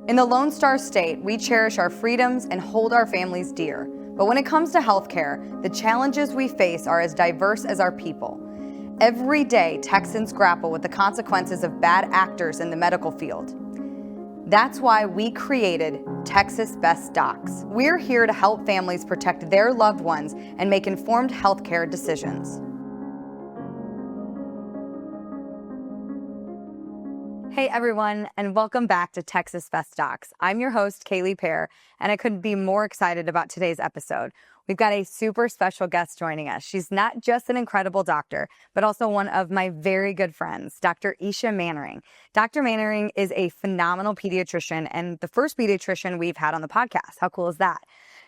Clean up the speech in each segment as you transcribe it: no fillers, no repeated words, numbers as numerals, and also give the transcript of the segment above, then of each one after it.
In the Lone Star State, we cherish our freedoms and hold our families dear. But when it comes to healthcare, the challenges we face are as diverse as our people. Every day, Texans grapple with the consequences of bad actors in the medical field. That's why we created Texas Best Docs. We're here to help families protect their loved ones and make informed healthcare decisions. Hey everyone, and welcome back to Texas Best Docs. I'm your host, Kalee Pair, and I couldn't be more excited about today's episode. We've got a super special guest joining us. She's not just an incredible doctor, but also one of my very good friends, Dr. Isha Mannering. Dr. Mannering is a phenomenal pediatrician and the first pediatrician we've had on the podcast. How cool is that?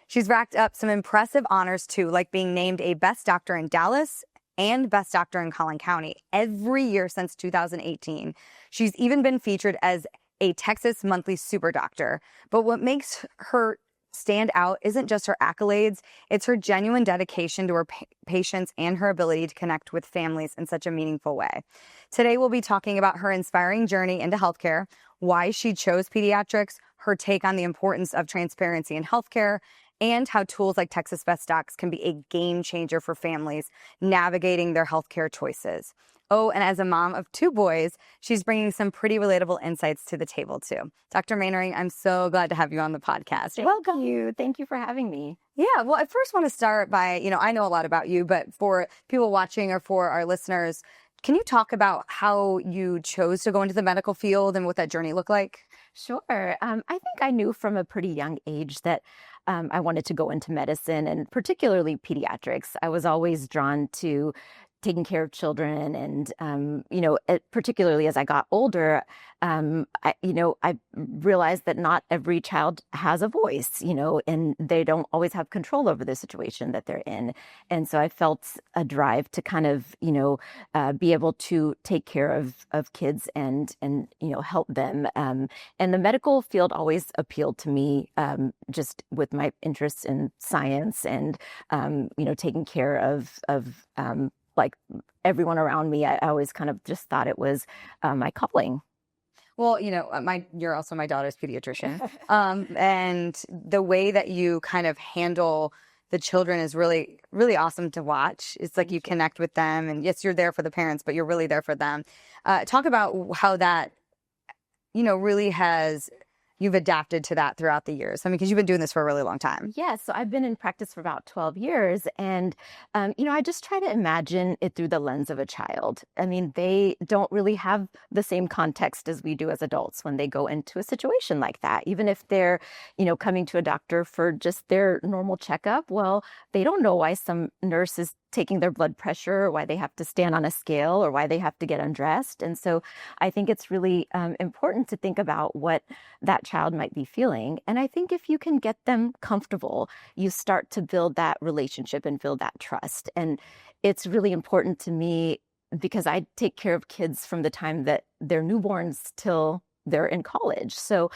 She's racked up some impressive honors too, like being named a Best Doctor in Dallas and Best Doctor in Collin County every year since 2018. She's even been featured as a Texas Monthly Super Doctor. But what makes her stand out isn't just her accolades, it's her genuine dedication to her patients and her ability to connect with families in such a meaningful way. Today, we'll be talking about her inspiring journey into healthcare, why she chose pediatrics, her take on the importance of transparency in healthcare, and how tools like Texas Best Docs can be a game changer for families navigating their healthcare choices. Oh, and as a mom of two boys, she's bringing some pretty relatable insights to the table too. Dr. Mannering, I'm so glad to have you on the podcast. Welcome. Thank you for having me. Yeah, well, I first want to start by, I know a lot about you, but for people watching or for our listeners, can you talk about how you chose to go into the medical field and what that journey looked like? Sure. I think I knew from a pretty young age that I wanted to go into medicine and particularly pediatrics. I was always drawn to taking care of children. And, particularly as I got older, I realized that not every child has a voice, and they don't always have control over the situation that they're in. And so I felt a drive to kind of, be able to take care of kids and help them. And the medical field always appealed to me, just with my interests in science and, taking care of like everyone around me. I always kind of just thought it was my calling. Well, you're also my daughter's pediatrician. And the way that you kind of handle the children is really, really awesome to watch. It's like you connect with them, and yes, you're there for the parents, but you're really there for them. Talk about how that, really you've adapted to that throughout the years. I mean, because you've been doing this for a really long time. Yeah, so I've been in practice for about 12 years. And, I just try to imagine it through the lens of a child. I mean, they don't really have the same context as we do as adults when they go into a situation like that. Even if they're, coming to a doctor for just their normal checkup, well, they don't know why some nurse is taking their blood pressure, or why they have to stand on a scale, or why they have to get undressed. And so I think it's really important to think about what that child might be feeling. And I think if you can get them comfortable, you start to build that relationship and build that trust. And it's really important to me because I take care of kids from the time that they're newborns till they're in college. So,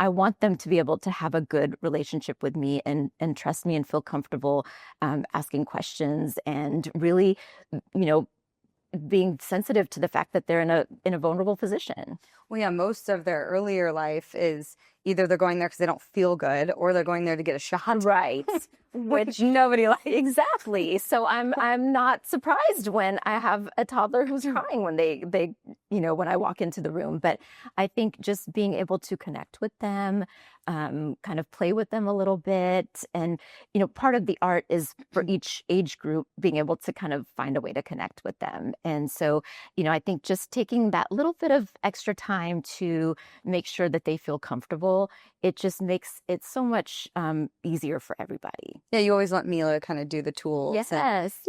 I want them to be able to have a good relationship with me and trust me and feel comfortable asking questions and really, being sensitive to the fact that they're in a vulnerable position. Well, yeah, most of their earlier life is either they're going there because they don't feel good, or they're going there to get a shot. Right. Which nobody likes. Exactly. So I'm not surprised when I have a toddler who's crying when they when I walk into the room. But I think just being able to connect with them, kind of play with them a little bit. And, part of the art is for each age group being able to kind of find a way to connect with them. And so, I think just taking that little bit of extra time to make sure that they feel comfortable, it just makes it so much easier for everybody. Yeah, you always want Mila to kind of do the tools. Yes,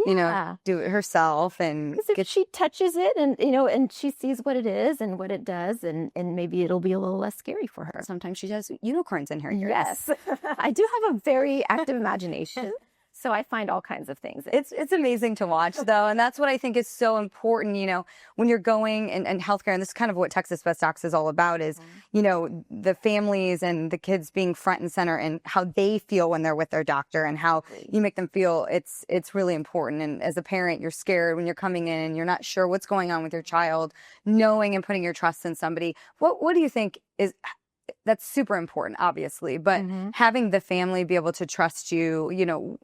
and, do it herself. And because if she touches it and, and she sees what it is and what it does, and maybe it'll be a little less scary for her. Sometimes she has unicorns in her ears. Yes. I do have a very active imagination. So I find all kinds of things. It's amazing to watch, though. And that's what I think is so important, when you're going in healthcare. And this is kind of what Texas Best Docs is all about is, the families and the kids being front and center and how they feel when they're with their doctor and how you make them feel. It's really important. And as a parent, you're scared when you're coming in and you're not sure what's going on with your child, knowing and putting your trust in somebody. What do you think that's super important, obviously, but having the family be able to trust you,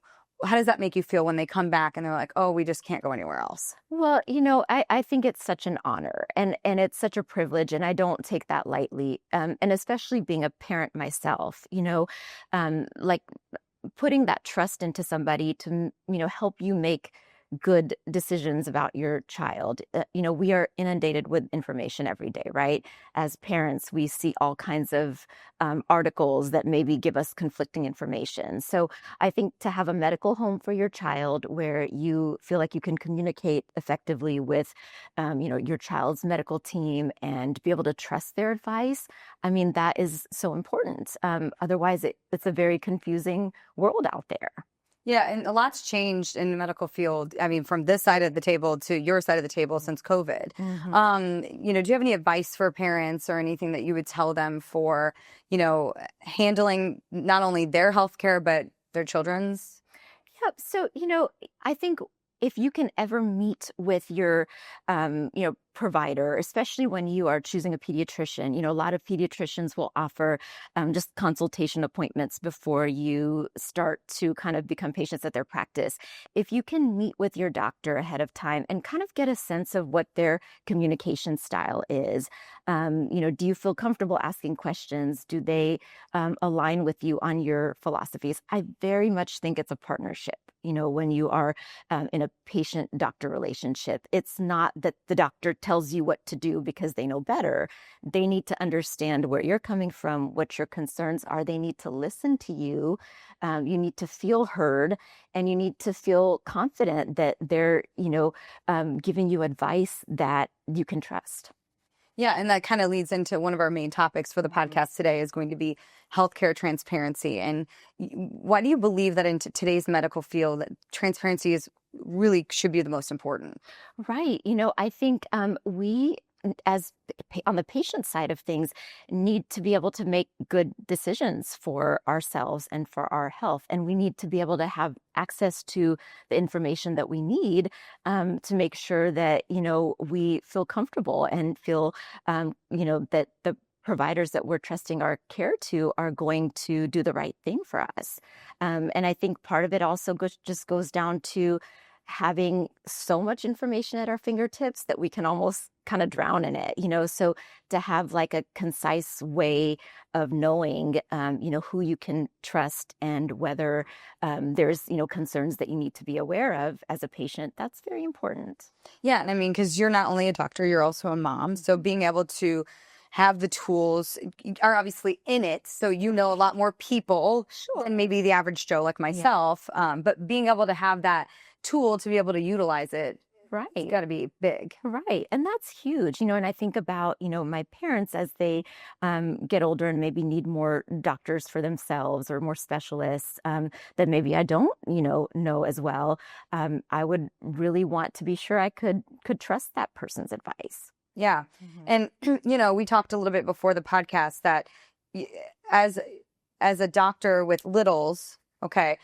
how does that make you feel when they come back and they're like, oh, we just can't go anywhere else? Well, I think it's such an honor and it's such a privilege, and I don't take that lightly. And especially being a parent myself, like putting that trust into somebody to, help you make good decisions about your child. We are inundated with information every day, right? As parents, we see all kinds of articles that maybe give us conflicting information. So I think to have a medical home for your child where you feel like you can communicate effectively with, your child's medical team and be able to trust their advice, I mean, that is so important. Otherwise, it's a very confusing world out there. Yeah, and a lot's changed in the medical field. I mean, from this side of the table to your side of the table since COVID. Do you have any advice for parents or anything that you would tell them for, handling not only their healthcare, but their children's? Yep. So, I think if you can ever meet with your, provider, especially when you are choosing a pediatrician, a lot of pediatricians will offer just consultation appointments before you start to kind of become patients at their practice. If you can meet with your doctor ahead of time and kind of get a sense of what their communication style is, do you feel comfortable asking questions? Do they align with you on your philosophies? I very much think it's a partnership. When you are in a patient-doctor relationship, it's not that the doctor tells you what to do because they know better. They need to understand where you're coming from, what your concerns are. They need to listen to you. You need to feel heard, and you need to feel confident that they're, giving you advice that you can trust. Yeah, and that kind of leads into one of our main topics for the podcast today is going to be healthcare transparency. And why do you believe that in today's medical field, that transparency is really should be the most important? Right. I think we, as on the patient side of things, need to be able to make good decisions for ourselves and for our health. And we need to be able to have access to the information that we need to make sure that, we feel comfortable and feel, that the providers that we're trusting our care to are going to do the right thing for us. And I think part of it also just goes down to having so much information at our fingertips that we can almost kind of drown in it, so to have like a concise way of knowing, who you can trust and whether there's, concerns that you need to be aware of as a patient, that's very important. Yeah, and I mean, because you're not only a doctor, you're also a mom. So being able to have the tools are obviously in it. So a lot more people than maybe the average Joe like myself. Yeah. But being able to have that tool to be able to utilize it, right, it's got to be big. Right. And that's huge, and I think about, my parents as they get older and maybe need more doctors for themselves or more specialists that maybe I don't, know as well. I would really want to be sure I could trust that person's advice. Yeah. And, we talked a little bit before the podcast that as a doctor with littles, okay,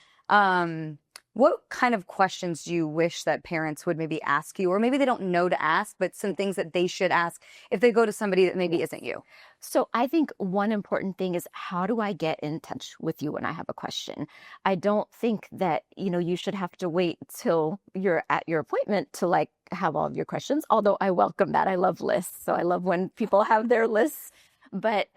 what kind of questions do you wish that parents would maybe ask you, or maybe they don't know to ask, but some things that they should ask if they go to somebody that maybe isn't you? So I think one important thing is, how do I get in touch with you when I have a question? I don't think that, you should have to wait till you're at your appointment to have all of your questions, although I welcome that. I love lists. So I love when people have their lists. But,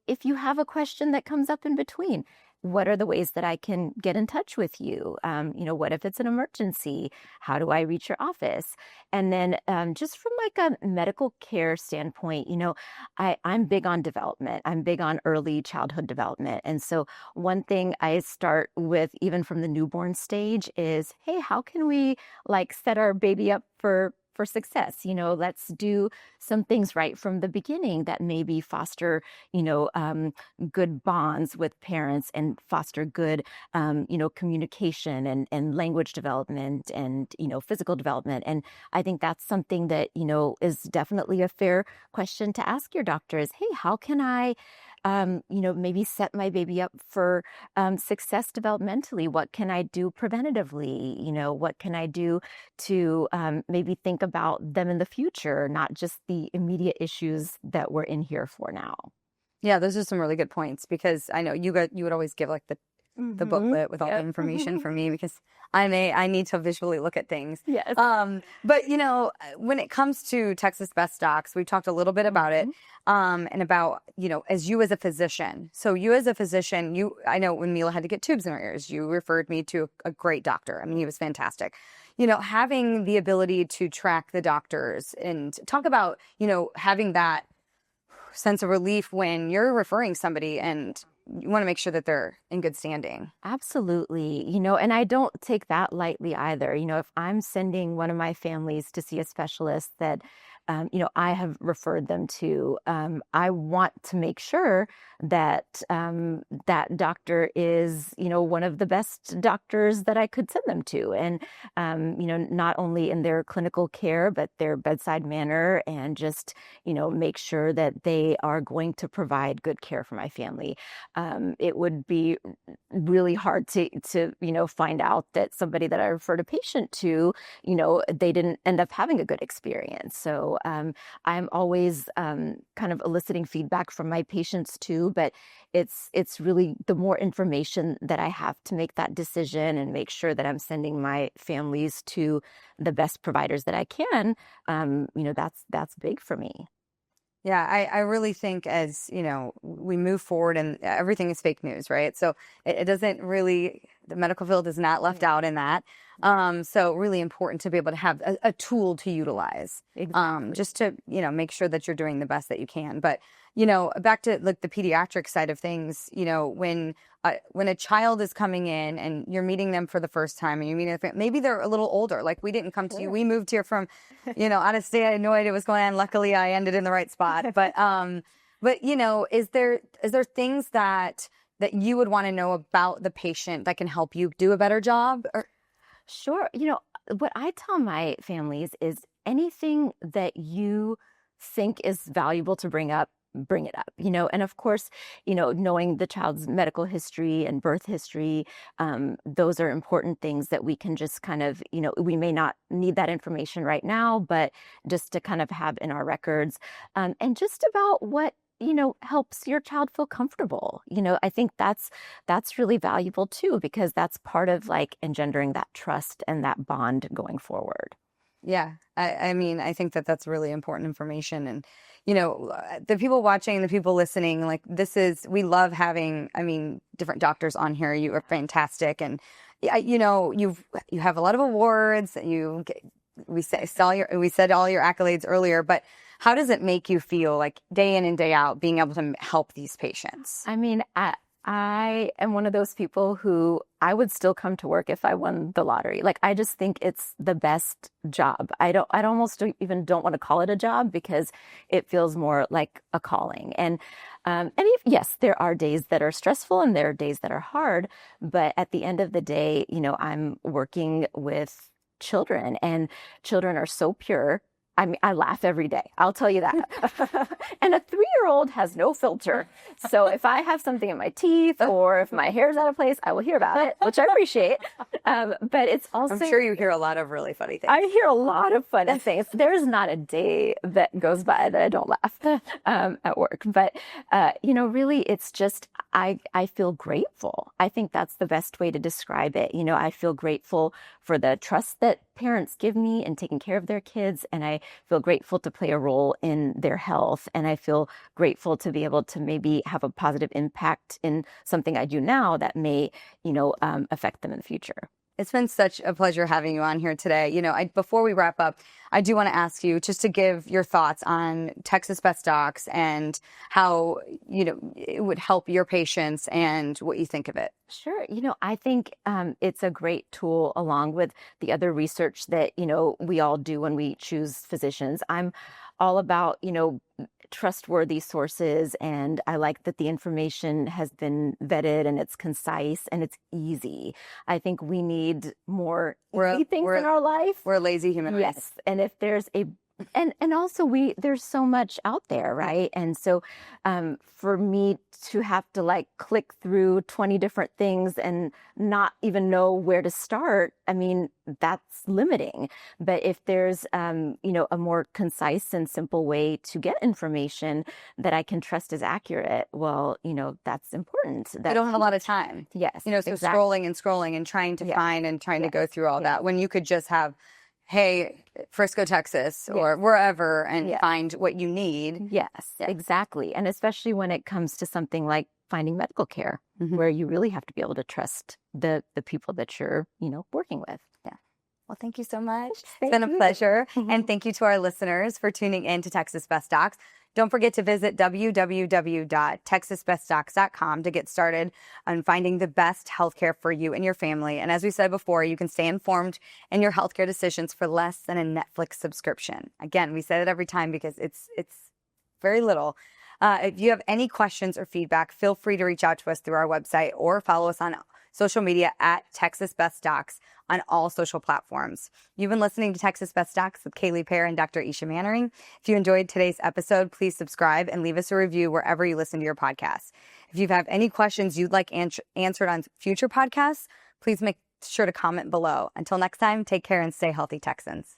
if you have a question that comes up in between, what are the ways that I can get in touch with you? What if it's an emergency? How do I reach your office? And then just from a medical care standpoint, I'm big on development. I'm big on early childhood development. And so one thing I start with, even from the newborn stage, is, hey, how can we set our baby up for success? Let's do some things right from the beginning that maybe foster, good bonds with parents and foster good, communication and language development and, physical development. And I think that's something that, is definitely a fair question to ask your doctor is, hey, how can I, maybe set my baby up for success developmentally? What can I do preventatively? What can I do to maybe think about them in the future, not just the immediate issues that we're in here for now? Yeah, those are some really good points because I know you would always give like the booklet with all the information for me because I need to visually look at things. Yes. But when it comes to Texas Best Docs, we talked a little bit about it, and about as you as a physician. So you as a physician, I know when Mila had to get tubes in her ears, you referred me to a great doctor. I mean, he was fantastic. Having the ability to track the doctors and talk about having that sense of relief when you're referring somebody and you want to make sure that they're in good standing. Absolutely. And I don't take that lightly either. If I'm sending one of my families to see a specialist that, I have referred them to, I want to make sure that that doctor is, one of the best doctors that I could send them to. And, not only in their clinical care, but their bedside manner and just, make sure that they are going to provide good care for my family. It would be really hard to find out that somebody that I referred a patient to, they didn't end up having a good experience. So I'm always kind of eliciting feedback from my patients too, but it's really the more information that I have to make that decision and make sure that I'm sending my families to the best providers that I can. That's big for me. Yeah, I really think as, we move forward and everything is fake news, right? So it doesn't really, the medical field is not left out in that. So really important to be able to have a tool to utilize, just to, make sure that you're doing the best that you can. But, back to like the pediatric side of things, when a child is coming in and you're meeting them for the first time and you're meeting them, maybe they're a little older. Like we didn't come to you. We moved here from, out of state. I had no idea what was going on. Luckily, I ended in the right spot. But is there things that you would want to know about the patient that can help you do a better job? Sure. What I tell my families is anything that you think is valuable to bring up, bring it up, and of course, knowing the child's medical history and birth history, those are important things that we can just kind of, we may not need that information right now, but just to kind of have in our records, and just about what helps your child feel comfortable. I think that's really valuable too, because that's part of like engendering that trust and that bond going forward. Yeah. I mean, I think that that's really important information. And, the people watching, the people listening, like we love having, different doctors on here. You are fantastic. And, you have a lot of awards. We said all your accolades earlier, but how does it make you feel like day in and day out being able to help these patients? I am one of those people who I would still come to work if I won the lottery. Like, I just think it's the best job. I almost even don't want to call it a job because it feels more like a calling. And yes, there are days that are stressful and there are days that are hard. But at the end of the day, I'm working with children, and children are so pure. I laugh every day. I'll tell you that. And a 3-year-old has no filter. So if I have something in my teeth or if my hair's out of place, I will hear about it, which I appreciate. But it's also... I'm sure you hear a lot of really funny things. I hear a lot of funny things. There's not a day that goes by that I don't laugh at work. But, really, it's just, I feel grateful. I think that's the best way to describe it. I feel grateful for the trust that parents give me in taking care of their kids. And I feel grateful to play a role in their health. And I feel grateful to be able to maybe have a positive impact in something I do now that may, affect them in the future. It's been such a pleasure having you on here today. Before we wrap up, I do want to ask you just to give your thoughts on Texas Best Docs and how, it would help your patients and what you think of it. Sure. I think it's a great tool along with the other research that, we all do when we choose physicians. I'm all about, trustworthy sources, and I like that the information has been vetted and it's concise and it's easy. I think we need more easy things in our life. We're a lazy human race. Yes. And if there's a And also there's so much out there, right? And so for me to have to like click through 20 different things and not even know where to start, I mean, that's limiting. But if there's a more concise and simple way to get information that I can trust is accurate, well, that's important. I don't have a lot of time. Yes. So exactly. scrolling and trying to find and trying to go through all that, when you could just have, hey, Frisco, Texas, or wherever, and find what you need. Yes, exactly. And especially when it comes to something like finding medical care, where you really have to be able to trust the people that you're, working with. Yeah. Well, thank you so much. It's been a pleasure. And thank you to our listeners for tuning in to Texas Best Docs. Don't forget to visit www.texasbestdocs.com to get started on finding the best healthcare for you and your family. And as we said before, you can stay informed in your healthcare decisions for less than a Netflix subscription. Again, we say it every time because it's very little. If you have any questions or feedback, feel free to reach out to us through our website or follow us on social media at Texas Best Docs on all social platforms. You've been listening to Texas Best Docs with Kalee Pair and Dr. Isha Mannering. If you enjoyed today's episode, please subscribe and leave us a review wherever you listen to your podcasts. If you have any questions you'd like answered on future podcasts, please make sure to comment below. Until next time, take care and stay healthy, Texans.